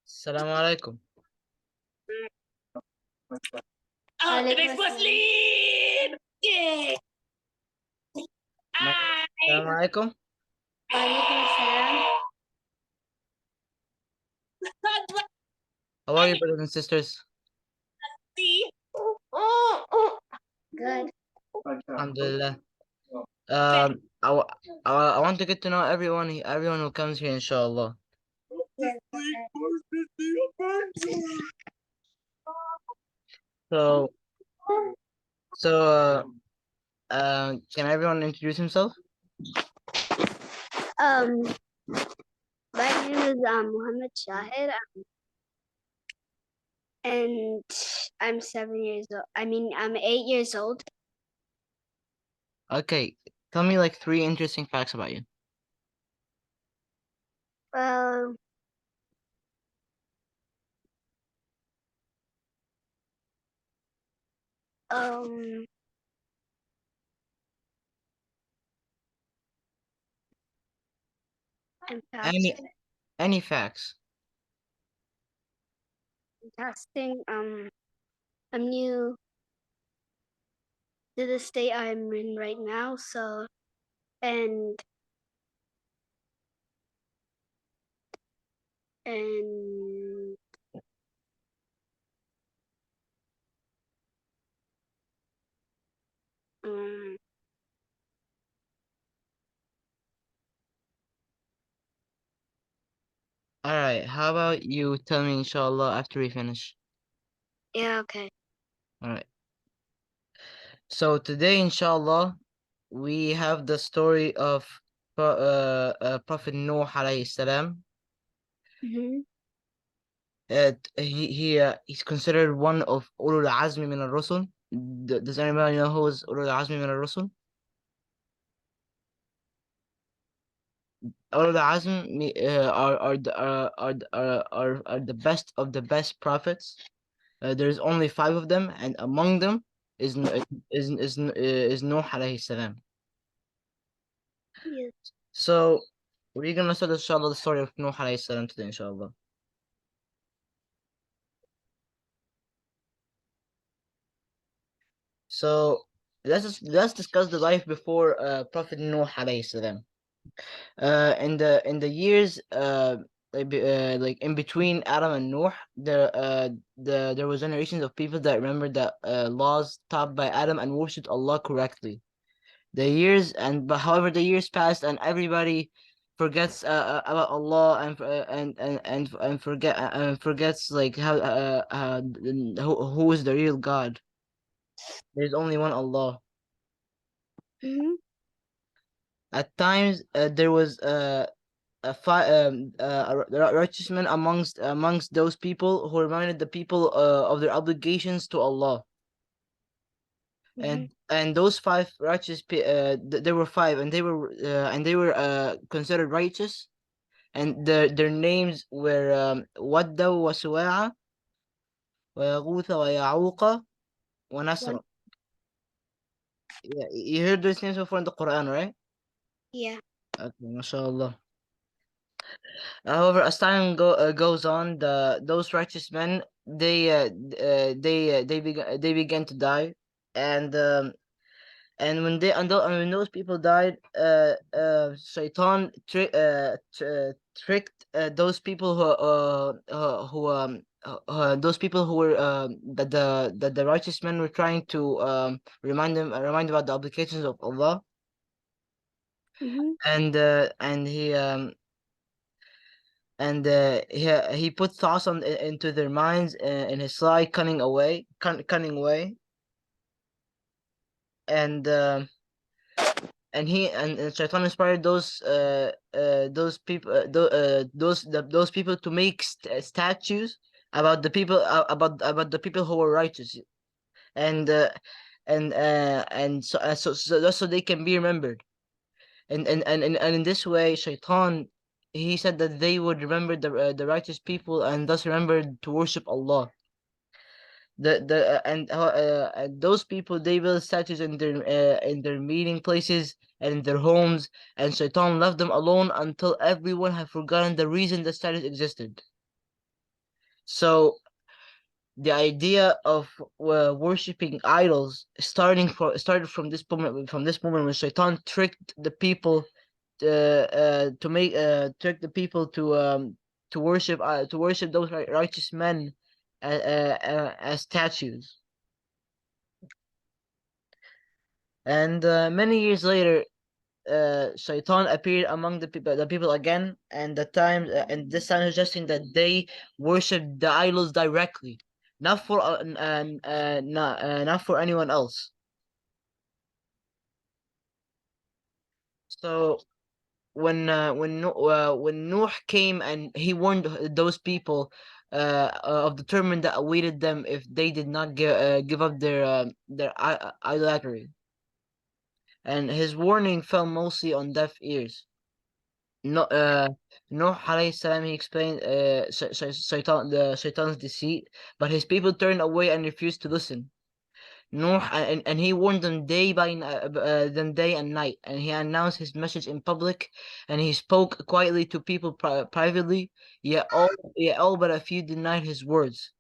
السلام عليكم. the next Muslim. Yeah. السلام عليكم. وعليكم السلام. How are you, brothers and sisters? Good. Alhamdulillah. I want to get to know everyone who comes here, inshallah. Yes, So, can everyone introduce himself? My name is Muhammad Shahid, and I'm 7 years old. I'm 8 years old. Okay, tell me like 3 interesting facts about you. Well, um, I'm fasting. Any facts? I'm new to the state I'm in right now, so and and um All right, how about you tell me, inshallah, after we finish? yeah, okay. All right. So today, inshallah, we have the story of Prophet Nuh alayhi salam. Mm-hmm. He's considered one of ulul azmi min al-rusul. Does anybody know who is ulul azmi min al-rusul? Ulul azm are the best of the best prophets. There's only 5 of them, and among them is Nuh alayhi salam. Yes. So we're gonna start, inshallah, the story of Nuh alayhi salam today, inshallah. So let's discuss the life before Prophet Nuh alayhi salam. In the years like in between Adam and Noah, there was generations of people that remembered the laws taught by Adam and worshipped Allah correctly. But however the years passed and everybody forgets about Allah and forgets like who is the real God. There's only one Allah. Mm-hmm. At times there was a righteous man amongst those people who reminded the people of their obligations to Allah. Mm-hmm. And those 5 there were 5, and they were considered righteous, and their names were Wadda wa Suwa'a wa Yaghutha wa Ya'uqa wa Nasra. Yeah, you heard those names before in the Quran, right? Yeah. Okay, mashallah. However, as time goes on, those righteous men they began to die, and when those people died, Shaitan tricked those people those people who were that the righteous men were trying to remind about the obligations of Allah, Mm-hmm. and he put thoughts into their minds in his sly cunning way, and and Shaitan inspired those people to make statues about the people who were righteous, and so just so they can be remembered, and in this way, Shaitan, he said that they would remember the righteous people and thus remember to worship Allah. And those people, they build statues in their meeting places and in their homes, and Shaitan left them alone until everyone had forgotten the reason the status existed. So the idea of worshiping idols started from this moment when Shaitan tricked the people to make trick the people to worship those righteous men as statues. And many years later, Shaitan appeared among the people again, and and this time suggesting that they worship the idols directly, not for anyone else. So when Nuh came and he warned those people of the torment that awaited them if they did not give up their idolatry, and his warning fell mostly on deaf ears. No, Nuh alayhi salam, he explained Shaitan's deceit, but his people turned away and refused to listen. Nuh and he warned them day and night, and he announced his message in public, and he spoke quietly to people privately. Yet all but a few denied his words.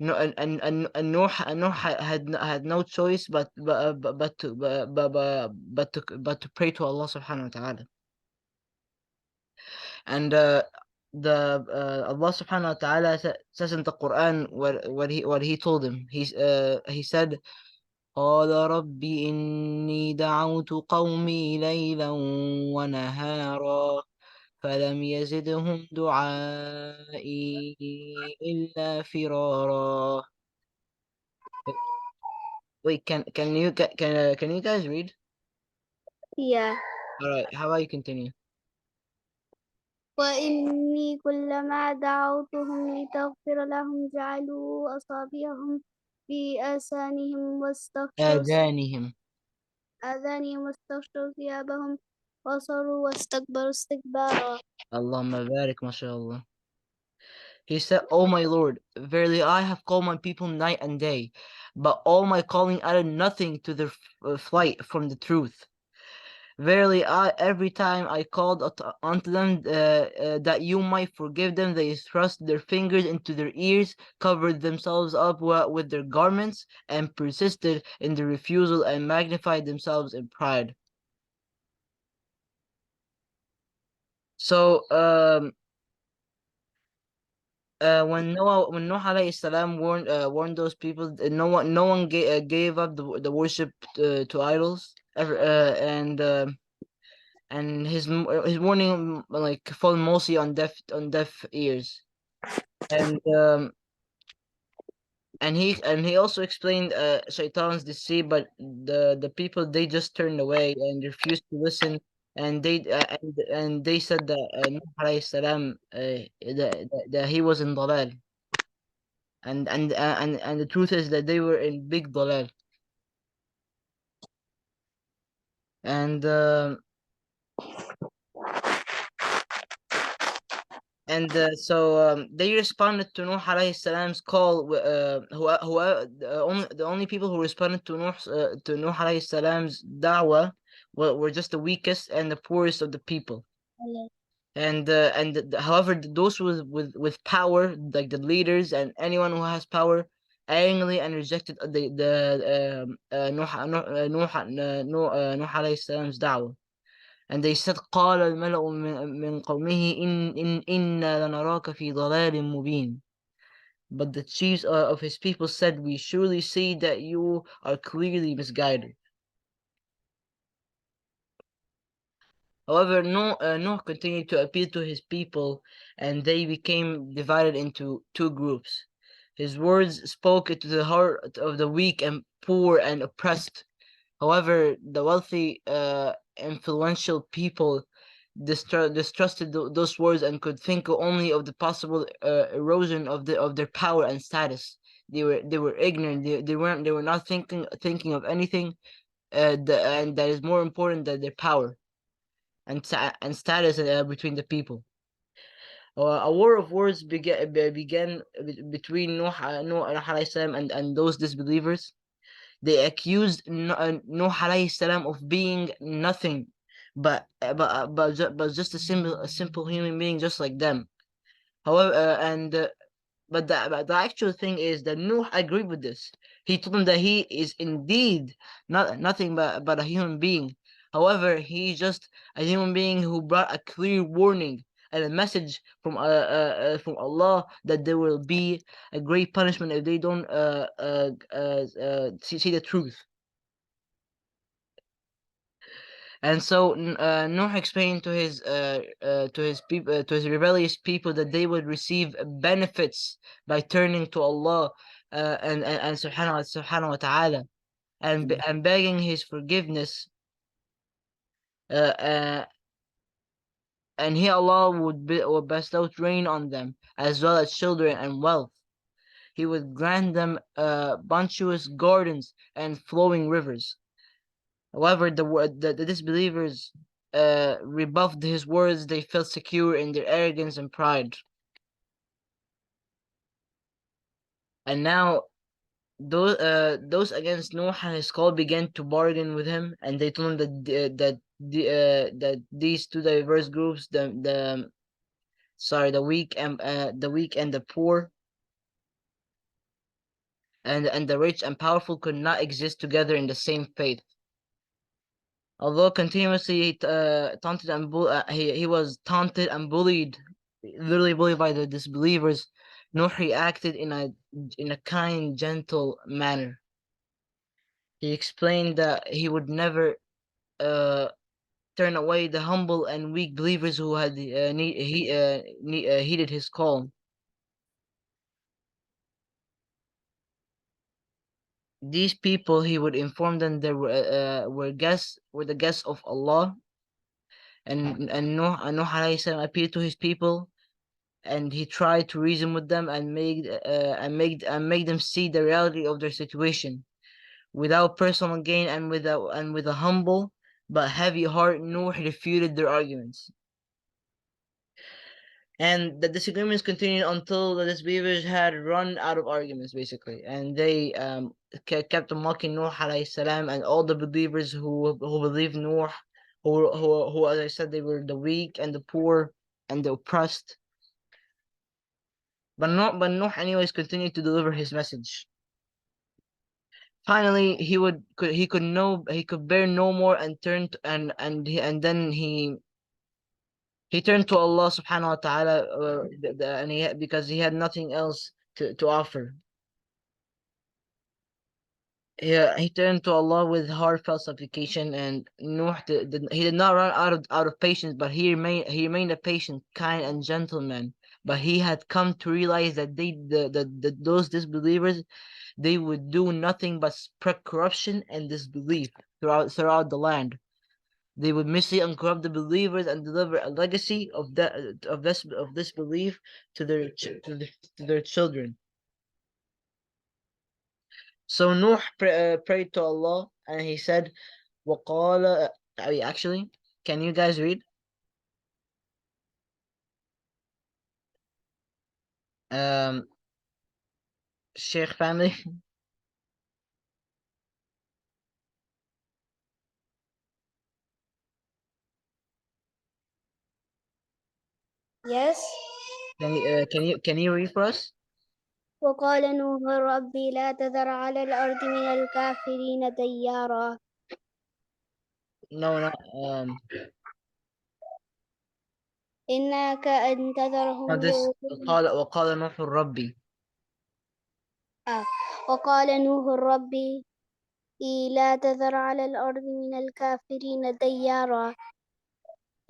No, and Nuh had no choice but to pray to Allah subhanahu wa ta'ala. And Allah subhanahu wa ta'ala says in the Quran what he told him. He said, قال رب إني دعوت قومي ليلا ونهارا فلم يزدهم دعائي إلا فرارا. Wait, can you guys read? Yeah. All right, how about you continue? وإني كلما دعوتهم لتغفر لهم جعلوا أصابعهم في آذانهم. آذانهم واستغشوا ثيابهم وصروا واستكبروا استكبارا. Allahumma barik, mashallah. He said, "O my Lord, verily I have called my people night and day, but all my calling added nothing to their flight from the truth. Verily, every time I called unto them that you might forgive them, they thrust their fingers into their ears, covered themselves up with their garments, and persisted in the refusal and magnified themselves in pride." So, when Noah alayhi salam warned those people, no one gave up the worship to idols ever, and his warning like fell mostly on deaf ears, and he also explained Shaitan's deceit, but the people they just turned away and refused to listen, and they said that Nuh alayhi salam that he was in dalal. And the truth is that they were in big dalal. And they responded to Nuh alayhi salam's call. The only people who responded to Nuh alayhi salam's da'wah were just the weakest and the poorest of the people. However, those with power, like the leaders and anyone who has power, angrily and rejected Nuh alayhi salam's da'wah. And they said, قال الملأ من قومه إنا لنراك في ضلال مبين. But the chiefs of his people said, we surely see that you are clearly misguided. However, Noah continued to appeal to his people, and they became divided into two groups. His words spoke to the heart of the weak and poor and oppressed. However, the wealthy, influential people distrusted those words and could think only of the possible erosion of their power and status. They were ignorant. They were not thinking of anything, and that is more important than their power and status between the people. A war of words began between Nuh alayhi salam and those disbelievers. They accused Nuh alayhi salam of being nothing but just a simple human being just like them. However, and but the actual thing is that Nuh agreed with this. He told him that he is indeed nothing but a human being. However, he's just a human being who brought a clear warning and a message from Allah that there will be a great punishment if they don't see the truth. And so Nuh explained to his rebellious people that they would receive benefits by turning to Allah and subhanahu wa ta'ala and begging his forgiveness uh, uh, and he Allah would bestow rain on them as well as children and wealth. He would grant them bounteous gardens and flowing rivers. However, the disbelievers rebuffed his words. They felt secure in their arrogance and pride. And now those against Noah and his call began to bargain with him, and they told him that these two diverse groups, the weak and the poor, and the rich and powerful could not exist together in the same faith. Although continuously taunted and he was taunted and bullied, literally bullied by the disbelievers, Nuh acted in a kind, gentle manner. He explained that he would never uh, turn away the humble and weak believers who had heeded his call. These people, he would inform them they were the guests of Allah, and Nuh alayhi salam appeared to his people, and he tried to reason with them and make them see the reality of their situation without personal gain and with a humble but heavy heart. Nuh refuted their arguments, and the disagreements continued until the disbelievers had run out of arguments, basically, and they kept mocking Nuh alayhi salam and all the believers who believed Nuh, who, as I said, they were the weak and the poor and the oppressed. But Nuh anyways continued to deliver his message. Finally, he could bear no more and turned and then he turned to Allah subhanahu wa ta'ala and because he had nothing else to offer. He turned to Allah with heartfelt supplication, and Nuh he did not run out of patience, but he remained a patient, kind, and gentle man. But he had come to realize that those disbelievers, they would do nothing but spread corruption and disbelief throughout the land. They would mislead and corrupt the believers and deliver a legacy of this belief to to their children. So Nuh prayed to Allah and he said, وَقَالَ actually, can you guys read? Um, Sheikh family? Yes. Can you read for us? وقال نوح ربي لا تذر على الأرض من الكافرين ديارا. No, no. إنك أن No, تذرهم this يضلوا. وقال نوح ربي. وقال نوح ربي لا تذر على الأرض من الكافرين ديارا.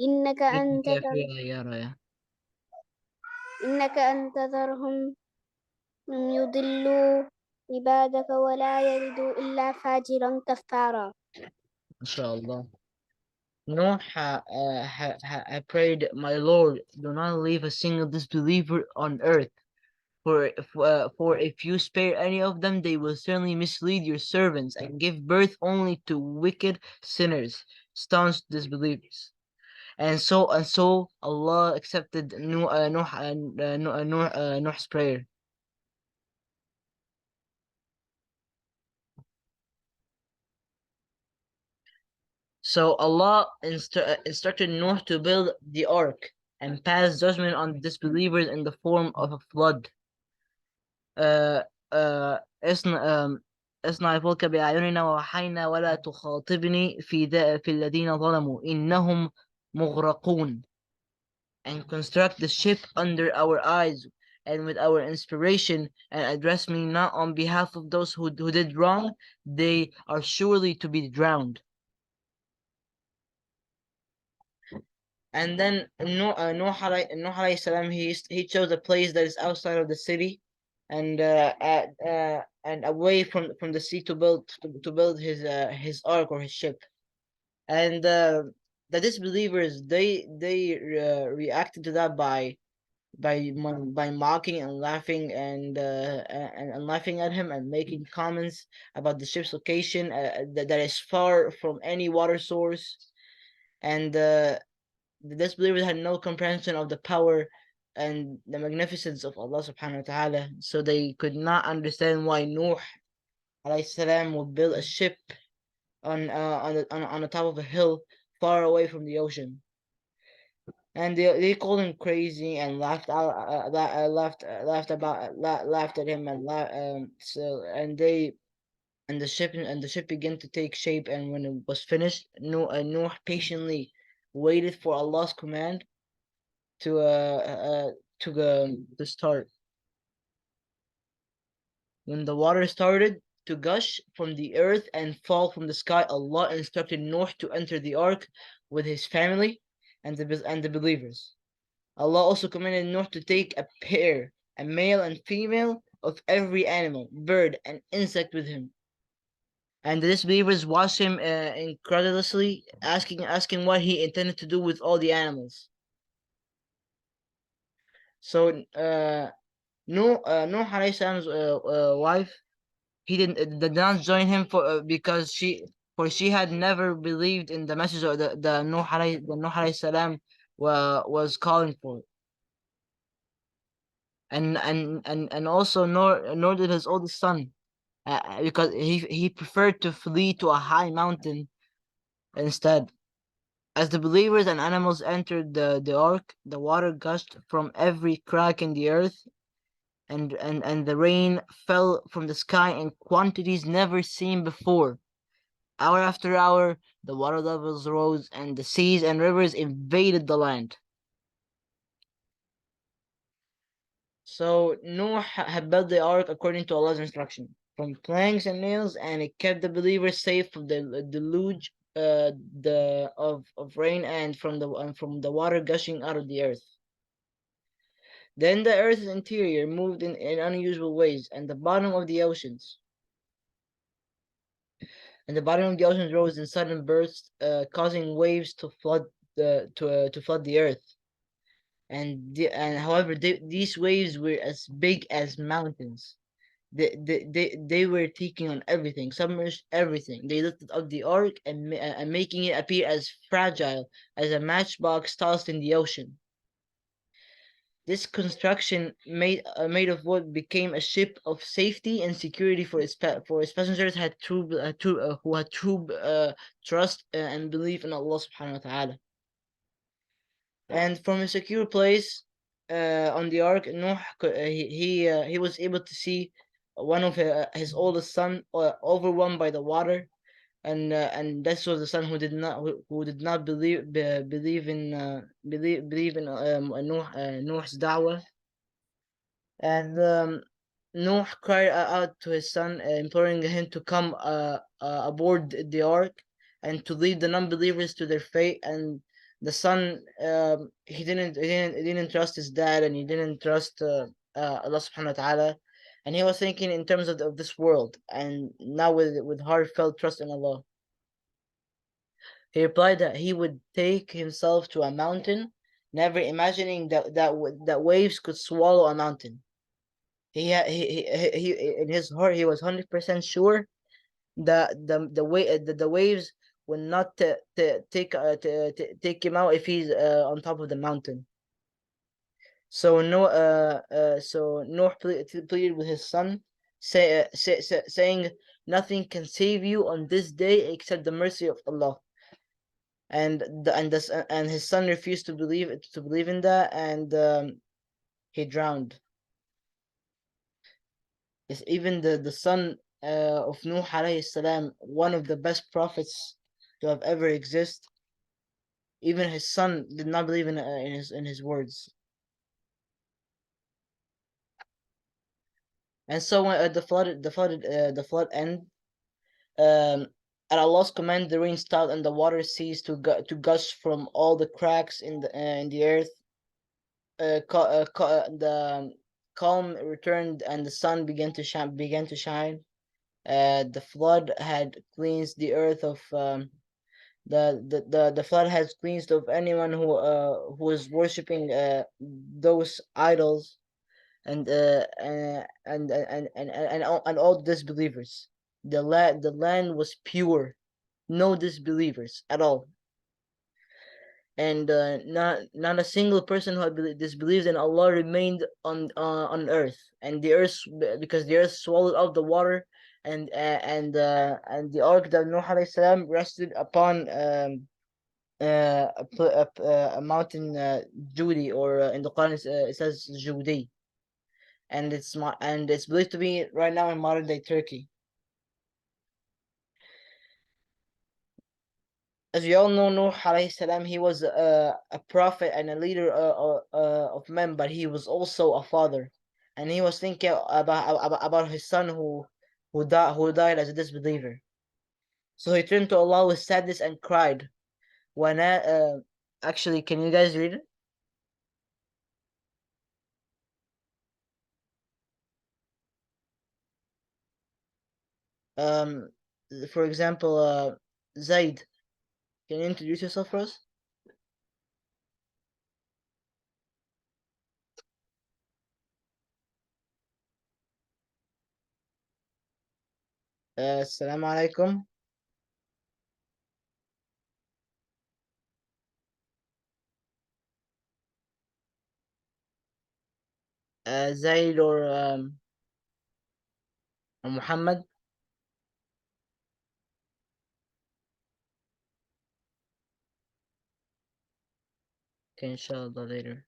إنك أن تذر إنك أن تذرهم يضلوا عبادك ولا يلدوا إلا فاجرا كفارا. Inshallah. Noah prayed, my Lord, do not leave a single disbeliever on earth. For if you spare any of them, they will certainly mislead your servants and give birth only to wicked sinners, staunch disbelievers. And so Allah accepted Nuh's prayer. So Allah instructed Noah to build the ark and pass judgment on disbelievers in the form of a flood. آه اصنع الفلك بأعيننا ووحينا ولا تخاطبني في الذين ظلموا إنهم مغرقون, and construct the ship under our eyes and with our inspiration, and address me not on behalf of those who did wrong, they are surely to be drowned. And then Nuh alayhi salam, he chose a place that is outside of the city, and away from the sea to build his ark or his ship. And the disbelievers, they reacted to that by mocking and laughing, and laughing at him and making comments about the ship's location, that is far from any water source. And the disbelievers had no comprehension of the power and the magnificence of Allah subhanahu wa ta'ala, so they could not understand why Nuh alayhi salam would build a ship on the top of a hill far away from the ocean. And they called him crazy and laughed at him, and the ship began to take shape. And when it was finished, Noah patiently waited for Allah's command to start. When the water started to gush from the earth and fall from the sky, Allah instructed Noah to enter the ark with his family and the believers. Allah also commanded Noah to take a pair, a male and female, of every animal, bird, and insect with him. And the disbelievers watched him incredulously, asking what he intended to do with all the animals. So Nuh alayhi salam's wife, he did not join him because she had never believed in the message of the Nuh alayhi salam was calling for. And also nor did his oldest son, because he preferred to flee to a high mountain instead. As the believers and animals entered the ark, the water gushed from every crack in the earth, and the rain fell from the sky in quantities never seen before. Hour after hour, the water levels rose, and the seas and rivers invaded the land. So Noah had built the ark according to Allah's instruction, from planks and nails, and it kept the believers safe from the deluge of rain, and from the water gushing out of the earth. Then the earth's interior moved in unusual ways, and the bottom of the oceans rose in sudden bursts, causing waves to flood the earth. And however, these waves were as big as mountains. They were taking on everything, submerged everything. They lifted up the ark and making it appear as fragile as a matchbox tossed in the ocean. This construction, made of wood, became a ship of safety and security for its passengers who had true trust and belief in Allah subhanahu wa ta'ala. And from a secure place on the ark, Noah he was able to see one of his oldest son overwhelmed by the water, and this was the son who did not believe in Noah's da'wah. And Noah cried out to his son, imploring him to come aboard the ark and to lead the non-believers to their fate. And the son, he didn't trust his dad, and he didn't trust Allah subhanahu wa ta'ala, and he was thinking in terms of this world, and now with heartfelt trust in Allah. He replied that he would take himself to a mountain, never imagining that waves could swallow a mountain. He in his heart he was 100% sure that the waves would not take him out if he's on top of the mountain. So Noah pleaded with his son, saying, "Nothing can save you on this day except the mercy of Allah." and his son refused to believe in that, and he drowned. It's even the son of Nuh alayhi salam, one of the best prophets to have ever existed. Even his son did not believe in his words. And so when the flood end, um, at Allah's command, the rain stopped and the water ceased to gush from all the cracks in the earth. The calm returned and the sun began to shine. The flood had cleansed the earth of the flood has cleansed of anyone who is worshiping those idols, and all disbelievers. The land was pure, no disbelievers at all, and not a single person who had disbelieved in Allah remained on earth, and the earth, because the earth swallowed up the water, and the ark that Nuh alayhi salam rested upon a mountain, Judi, or in the Quran it says Judi, and it's believed to be right now in modern day Turkey. As we all know, Nuh alayhi salam, he was a prophet and a leader of men, but he was also a father, and he was thinking about his son who died as a disbeliever. So he turned to Allah with sadness and cried. When actually, can you guys read it? Um, for example, Zaid, can you introduce yourself for us? Assalamu alaikum. Zaid or Muhammad. Okay, inshallah later.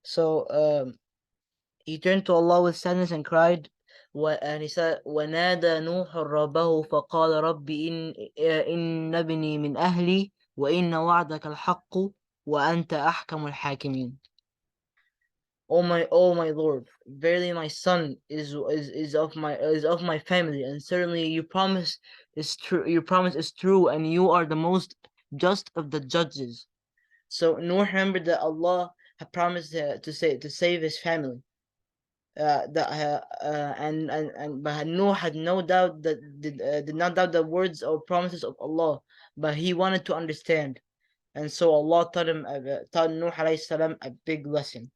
So he turned to Allah with sadness and cried, and he said, وَنَادَى نُوحٌ رَبَّهُ فَقَالَ رَبِّ إِنَّ ابْنِي مِنْ أَهْلِي وَإِنَّ وَعْدَكَ الْحَقُّ وَأَنْتَ أَحْكَمُ الْحَاكِمِينَ. O my Lord, verily my son is of my family, and certainly your promise is true. Your promise is true, and you are the most just of the judges. So Noah remembered that Allah had promised to save his family. But Noah had no doubt that did not doubt the words or promises of Allah, but he wanted to understand, and so Allah taught Nuh alayhi salam a big lesson.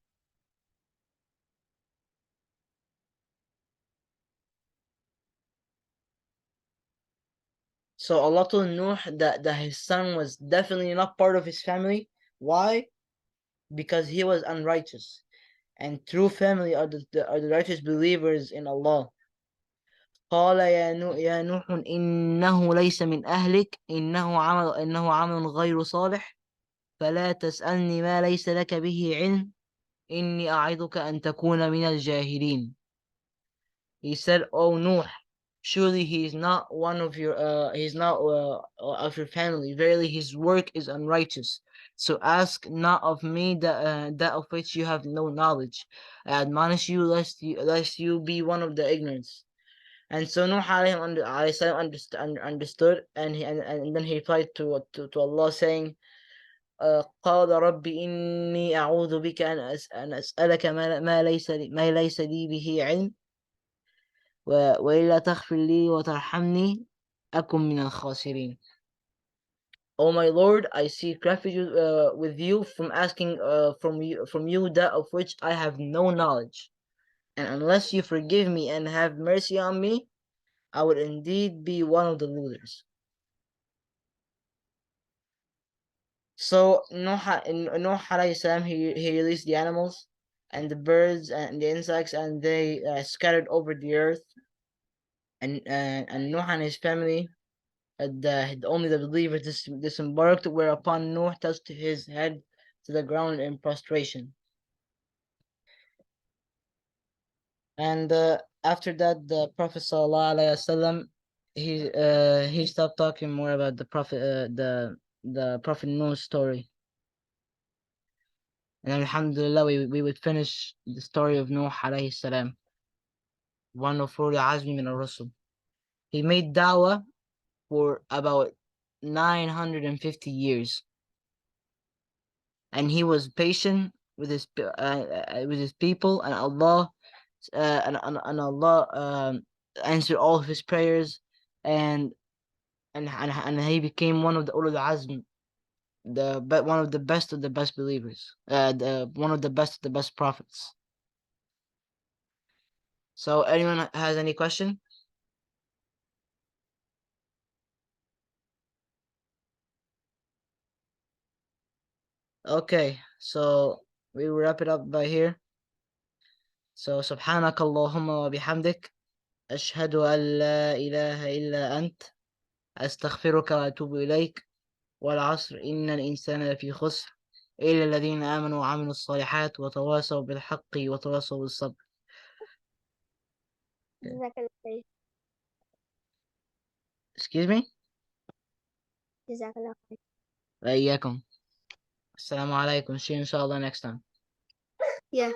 So Allah told Nuh that his son was definitely not part of his family. Why? Because he was unrighteous, and true family are the righteous believers in Allah. قال يا نوح إنه ليس من أهلك إنه عمل غير صالح فلا تسألني ما ليس لك به علم إني أعظك أن تكون من الجاهلين. He said, "O Nuh, surely he is not one of your he's not of your family. Verily his work is unrighteous. So ask not of me that of which you have no knowledge. I admonish you lest you be one of the ignorance." And so Nuh alayhi salam understood, and then he replied to Allah saying, قال رب إني أعوذ بك أن أسألك ما ليس لي به علم وإلا تغفر لي وترحمني أكن من الخاسرين. O my Lord, I seek refuge with you from asking from you that of which I have no knowledge, and unless you forgive me and have mercy on me, I would indeed be one of the losers. So Nuh alayhi salam, he released the animals and the birds and the insects, and they scattered over the earth, and Nuh and his family only the believers disembarked, whereupon Noah touched his head to the ground in prostration. And after that, the Prophet ﷺ, he stopped talking more about the Prophet Noah's story. And Alhamdulillah, we would finish the story of Noah alayhi salam, one of Ulul Azmi min al-Rusul. He made da'wah for about 950 years, and he was patient with his people, and Allah answered all of his prayers, and and he became one of the Ulul Azm, one of the best believers, one of the best prophets. So, anyone has any question? Okay, so we will wrap it up by here. So, سبحانك اللهم وبحمدك أشهد أن لا إله إلا أنت أستغفرك وأتوب إليك. والعصر إن الإنسان لفي خسر إلا الذين آمنوا وعملوا الصالحات وتواصوا بالحق وتواصوا بالصبر. جزاك الله خير. Excuse me? جزاك الله خير. وإياكم. السلام عليكم. See you inshallah next time. Yeah.